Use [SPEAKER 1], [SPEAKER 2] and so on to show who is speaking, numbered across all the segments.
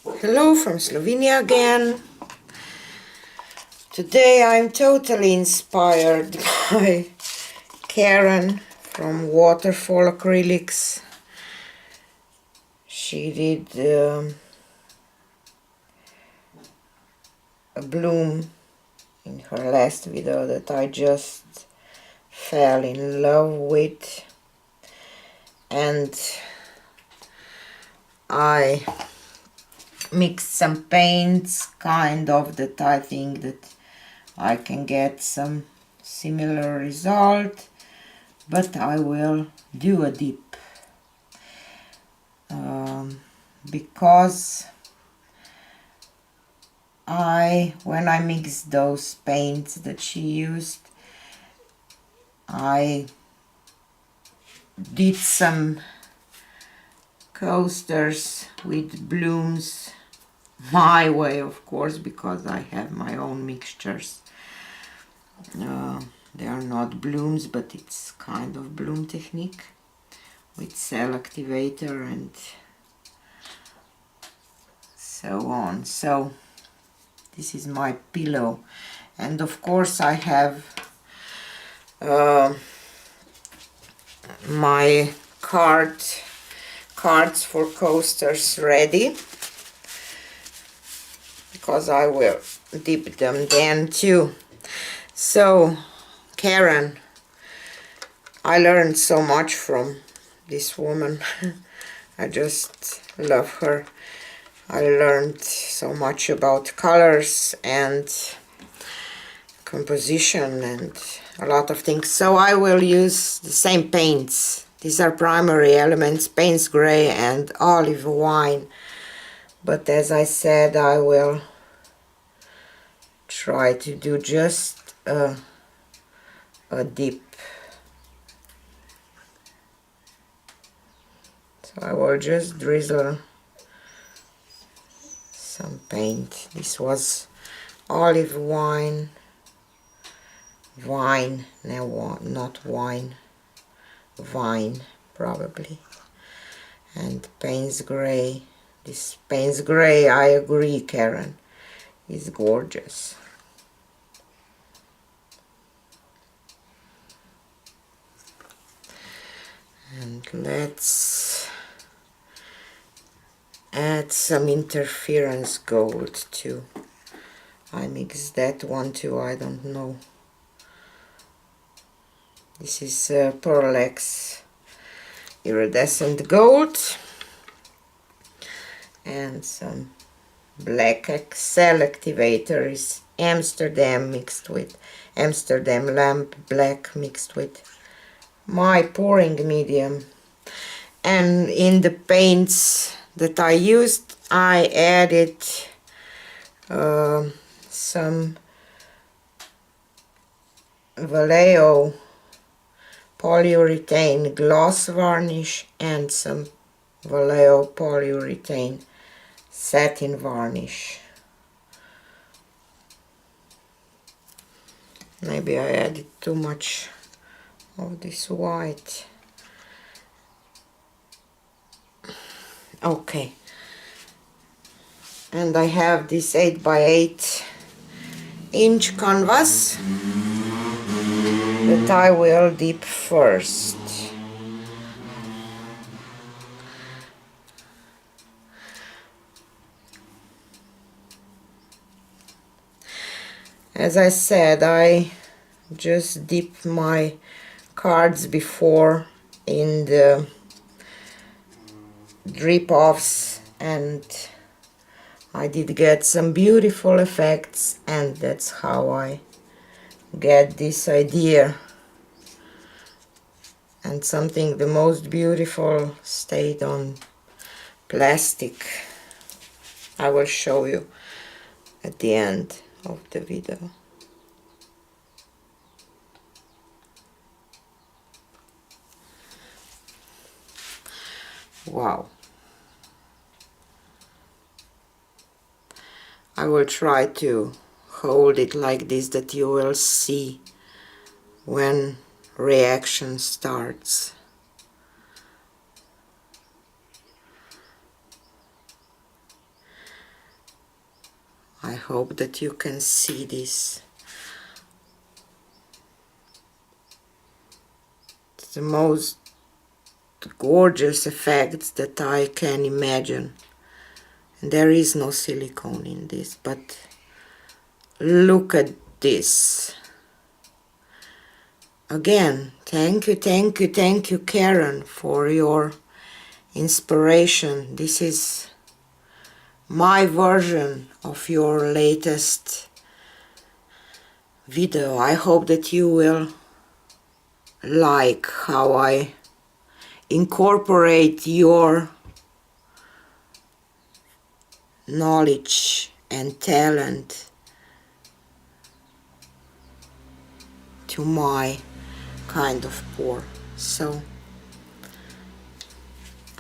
[SPEAKER 1] Hello from Slovenia again. Today I'm totally inspired by Karen from Waterfall Acrylics. She did a bloom in her last video that I just fell in love with, and I mixed some paints, kind of, that I think that I can get some similar result, but I will do a dip because when I mixed those paints that she used, I did some coasters with blooms my way, of course, because I have my own mixtures. They are not blooms, but it's kind of bloom technique with cell activator and so on. So this is my pillow, and of course I have my cards for coasters ready, because I will dip them then too. So Karen, I learned so much from this woman. I just love her. I learned so much about colors and composition and a lot of things. So I will use the same paints. These are primary elements, Payne's Gray and Olive Wine. But as I said, I will try to do just a dip. So I will just drizzle some paint. This was olive wine, no, not wine, vine probably, and Payne's Gray. This Payne's Gray, I agree, Karen, is gorgeous. And let's add some interference gold too. I mixed that one too, I don't know. This is PearlEx iridescent gold and some black cell activator is Amsterdam mixed with Amsterdam lamp black mixed with my pouring medium. And in the paints that I used, I added some Vallejo polyurethane gloss varnish and some Vallejo polyurethane satin varnish. Maybe I added too much of this white. Okay, and I have this 8x8 inch canvas that I will dip first. As I said, I just dip my cards before in the drip offs, and I did get some beautiful effects, and that's how I get this idea. And something the most beautiful stayed on plastic. I will show you at the end of the video. Wow. I will try to hold it like this, that you will see when reaction starts. I hope that you can see this. It's the most gorgeous effects that I can imagine. And there is no silicone in this, but look at this. Again, thank you, Karen, for your inspiration. This is my version of your latest video. I hope that you will like how I incorporate your knowledge and talent to my kind of pour. So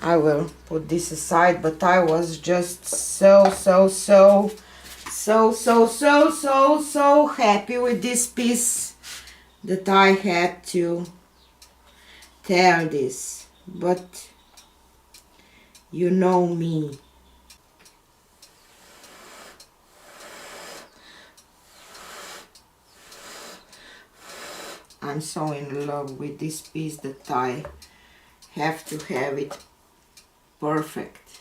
[SPEAKER 1] I will put this aside, but I was just so happy with this piece that I had to tell this. But you know me. I'm so in love with this piece that I have to have it perfect,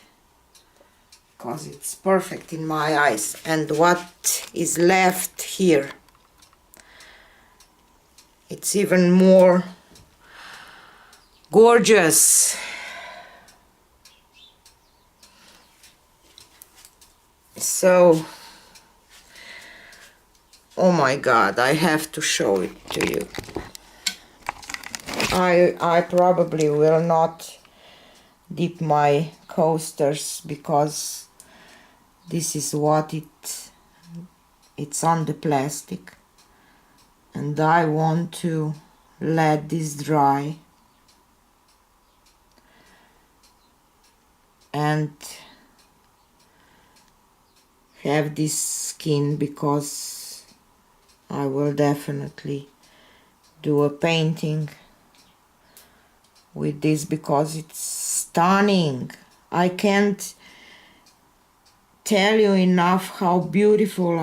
[SPEAKER 1] because it's perfect in my eyes. And what is left here, it's even more gorgeous. So, oh my God, I have to show it to you. I probably will not dip my coasters, because this is what it's on the plastic, and I want to let this dry and have this skin, because I will definitely do a painting with this, because it's stunning. I can't tell you enough how beautiful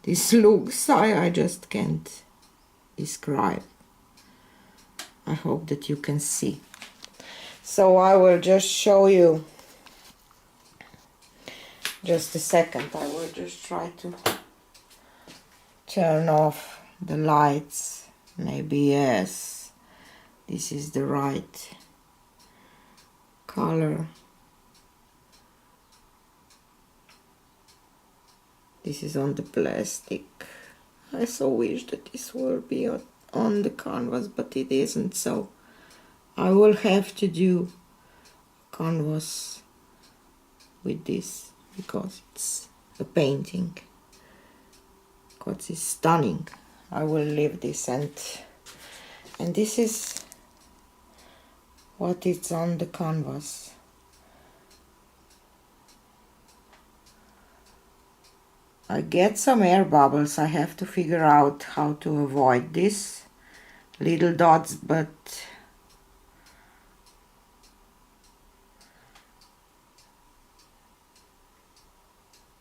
[SPEAKER 1] this looks. I just can't describe. I hope that you can see. So I will just show you, just a second. I will just try to turn off the lights. Maybe, yes, this is the right color. This is on the plastic. I so wish that this will be on the canvas, but it isn't, so I will have to do canvas with this, because it's a painting, because it's stunning. I will leave this, and this is what it's on the canvas. I get some air bubbles. I have to figure out how to avoid this little dots, but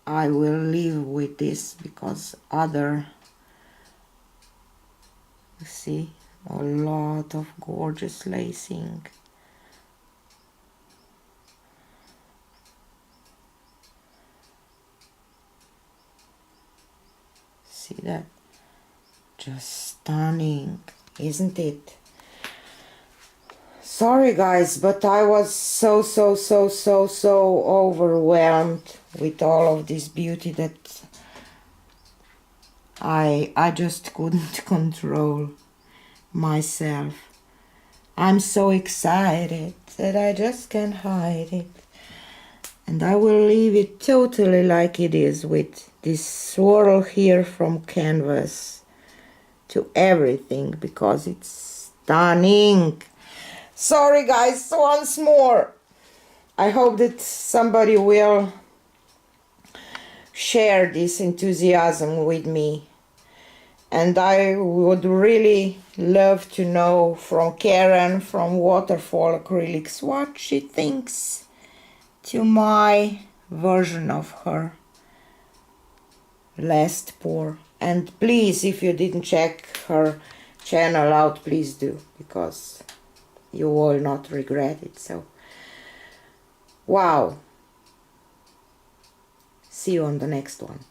[SPEAKER 1] I will leave with this, because other, you see, a lot of gorgeous lacing. See that? Just stunning, isn't it? Sorry guys, but I was so overwhelmed with all of this beauty that I just couldn't control myself. I'm so excited that I just can't hide it. And I will leave it totally like it is, with this swirl here from canvas to everything, because it's stunning. Sorry guys, once more. I hope that somebody will share this enthusiasm with me. And I would really love to know from Karen from Waterfall Acrylics what she thinks to my version of her last pour. And please, if you didn't check her channel out, please do, because you will not regret it. So wow, see you on the next one.